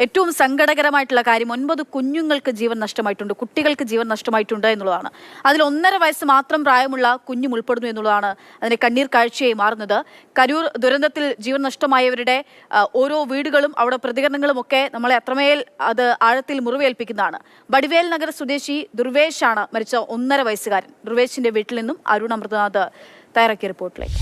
ഏറ്റവും സങ്കടകരമായിട്ടുള്ള കാര്യം 9 കുഞ്ഞുങ്ങൾക്ക് ജീവൻ നഷ്ടമായിട്ടുണ്ട്, കുട്ടികൾക്ക് ജീവൻ നഷ്ടമായിട്ടുണ്ട് എന്നുള്ളതാണ്. അതിൽ 1.5 വയസ്സ് മാത്രം പ്രായമുള്ള കുഞ്ഞും ഉൾപ്പെടുന്നു എന്നുള്ളതാണ് അതിന്റെ കണ്ണീർ കാഴ്ചയായി മാറുന്നത്. കരൂർ ദുരന്തത്തിൽ ജീവൻ നഷ്ടമായവരുടെ ഓരോ വീടുകളും അവിടെ പ്രതികരണങ്ങളും ഒക്കെ നമ്മളെ അത്രമേൽ അത് ആഴത്തിൽ മുറിവേൽപ്പിക്കുന്നതാണ്. വടിവേൽ നഗർ സ്വദേശി ദുർവേഷാണ് മരിച്ച 1.5 വയസ്സുകാരൻ. ദുർവേഷിന്റെ വീട്ടിൽ നിന്നും അരുൺ അമൃതനാഥ് തയ്യാറാക്കിയ റിപ്പോർട്ടിലേക്ക്.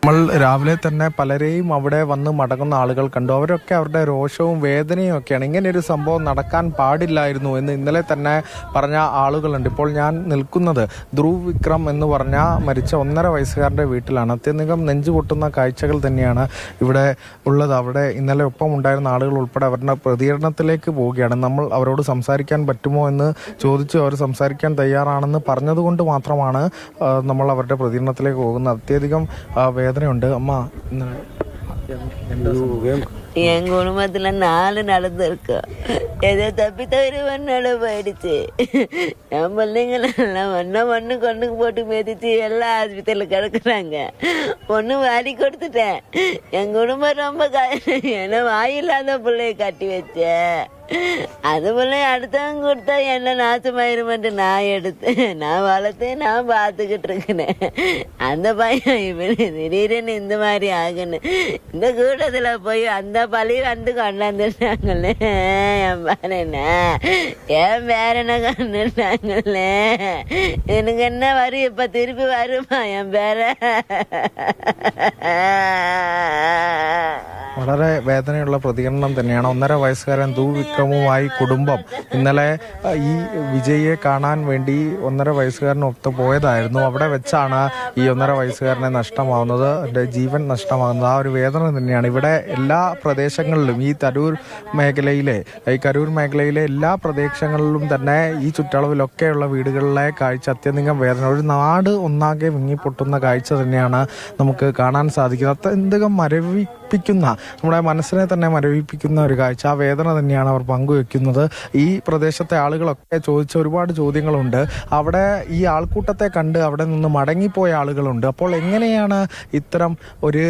നമ്മൾ രാവിലെ തന്നെ പലരെയും അവിടെ വന്ന് മടങ്ങുന്ന ആളുകൾ കണ്ടു. അവരൊക്കെ അവരുടെ രോഷവും വേദനയും ഒക്കെയാണ്. ഇങ്ങനെയൊരു സംഭവം നടക്കാൻ പാടില്ലായിരുന്നു എന്ന് ഇന്നലെ തന്നെ പറഞ്ഞ ആളുകളുണ്ട്. ഇപ്പോൾ ഞാൻ നിൽക്കുന്നത് ധ്രുവ് വിക്രം എന്ന് പറഞ്ഞ മരിച്ച 1.5 വയസ്സുകാരൻ്റെ വീട്ടിലാണ്. അത്യധികം നെഞ്ചുപൊട്ടുന്ന കാഴ്ചകൾ തന്നെയാണ് ഇവിടെ ഉള്ളത്. അവിടെ ഇന്നലെ ഒപ്പം ഉണ്ടായിരുന്ന ആളുകൾ ഉൾപ്പെടെ അവരുടെ പ്രതികരണത്തിലേക്ക് പോവുകയാണ്. നമ്മൾ അവരോട് സംസാരിക്കാൻ പറ്റുമോ എന്ന് ചോദിച്ചു. അവർ സംസാരിക്കാൻ തയ്യാറാണെന്ന് പറഞ്ഞതുകൊണ്ട് മാത്രമാണ് നമ്മൾ അവരുടെ പ്രതികരണത്തിലേക്ക് പോകുന്നത്. അത്യധികം വേദനയുണ്ട്. അമ്മ, என் குடும்பத்துல 4 நடந்திருக்கு. ஏதோ தப்பி தவிர ஒன்னோட போயிடுச்சு. என் பிள்ளைங்களெல்லாம் ஒன்று கொண்டு போட்டு மிதிச்சு எல்லாம் ஆஸ்பத்திரியில் கிடக்குறாங்க. ஒன்று வாரி கொடுத்துட்டேன். என் குடும்பம் ரொம்ப ஏன்னா வாயில்லாத பிள்ளைய கட்டி வச்சேன். அது போல அடுத்தவங்க கொடுத்தா என்ன நாசமாயிருமென்று நான் எடுத்தேன், நான் வளர்த்தேன், நான் பார்த்துக்கிட்டு இருக்கிறேன். அந்த பையன் இவன் திடீர்னு இந்த மாதிரி ஆகுன்னு இந்த கூட்டத்தில் போய் அந்த பழி வந்து கொண்டாந்துட்டாங்களே. என் பேரன என் பேரனை கொண்டுட்டாங்களே. எனக்கு என்ன வரும் இப்ப திருப்பி வருமா என் பேர? വളരെ വേദനയുള്ള പ്രതികരണം തന്നെയാണ്. 1.5 വയസ്സുകാരൻ ധ്രുവ് വിക്രമുമായി കുടുംബം ഇന്നലെ ഈ വിജയിയെ കാണാൻ വേണ്ടി 1.5 വയസ്സുകാരനൊത്ത് പോയതായിരുന്നു. അവിടെ വെച്ചാണ് ഈ 1.5 വയസ്സുകാരനെ നഷ്ടമാവുന്നത്, ജീവൻ നഷ്ടമാകുന്നത്. ആ ഒരു വേദന തന്നെയാണ് ഇവിടെ എല്ലാ പ്രദേശങ്ങളിലും. ഈ കരൂർ മേഖലയിലെ എല്ലാ പ്രദേശങ്ങളിലും തന്നെ ഈ ചുറ്റളവിലൊക്കെയുള്ള വീടുകളിലെ കാഴ്ച അത്യധികം വേദന. ഒരു നാട് ഒന്നാകെ വിങ്ങിപ്പൊട്ടുന്ന കാഴ്ച തന്നെയാണ് നമുക്ക് കാണാൻ സാധിക്കുന്നത്. അത്യധികം മരവിപ്പിക്കുന്ന, നമ്മുടെ മനസ്സിനെ തന്നെ മരവിപ്പിക്കുന്ന ഒരു കാഴ്ച. ആ വേദന തന്നെയാണ് അവർ പങ്കുവെക്കുന്നത്. ഈ പ്രദേശത്തെ ആളുകളൊക്കെ ചോദിച്ച ഒരുപാട് ചോദ്യങ്ങളുണ്ട്. അവിടെ ഈ ആൾക്കൂട്ടത്തെ കണ്ട് അവിടെ നിന്ന് മടങ്ങിപ്പോയ ആളുകളുണ്ട്. അപ്പോൾ എങ്ങനെയാണ് ഇത്തരം ഒരു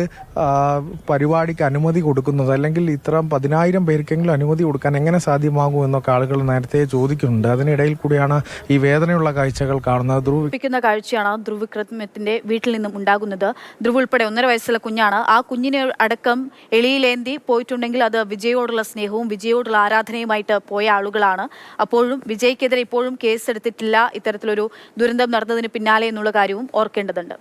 പരിപാടിക്ക് അനുമതി കൊടുക്കുന്നത്, അല്ലെങ്കിൽ ഇത്തരം 10,000 പേർക്കെങ്കിലും അനുമതി കൊടുക്കാൻ എങ്ങനെ സാധ്യമാകും എന്നൊക്കെ ആളുകൾ നേരത്തെ ചോദിക്കുന്നുണ്ട്. അതിനിടയിൽ കൂടിയാണ് ഈ വേദനയുള്ള കാഴ്ചകൾ കാണുന്നത്. ധ്രുവിപ്പിക്കുന്ന കാഴ്ചയാണ് ധ്രുവ് വിക്രമത്തിന്റെ വീട്ടിൽ നിന്നും ഉണ്ടാകുന്നത്. ധ്രുവ് ഉൾപ്പെടെ 1.5 വയസ്സുള്ള കുഞ്ഞാണ്. ആ കുഞ്ഞിനെ അടക്കം എളിയിലേന്തി പോയിട്ടുണ്ടെങ്കിൽ അത് വിജയോടുള്ള സ്നേഹവും വിജയോടുള്ള ആരാധനയുമായിട്ട് പോയ ആളുകളാണ്. അപ്പോഴും വിജയ്ക്കെതിരെ ഇപ്പോഴും കേസെടുത്തിട്ടില്ല. ഇത്തരത്തിലൊരു ദുരന്തം നടന്നതിന് പിന്നാലെ എന്നുള്ള കാര്യവും ഓർക്കേണ്ടതുണ്ട്.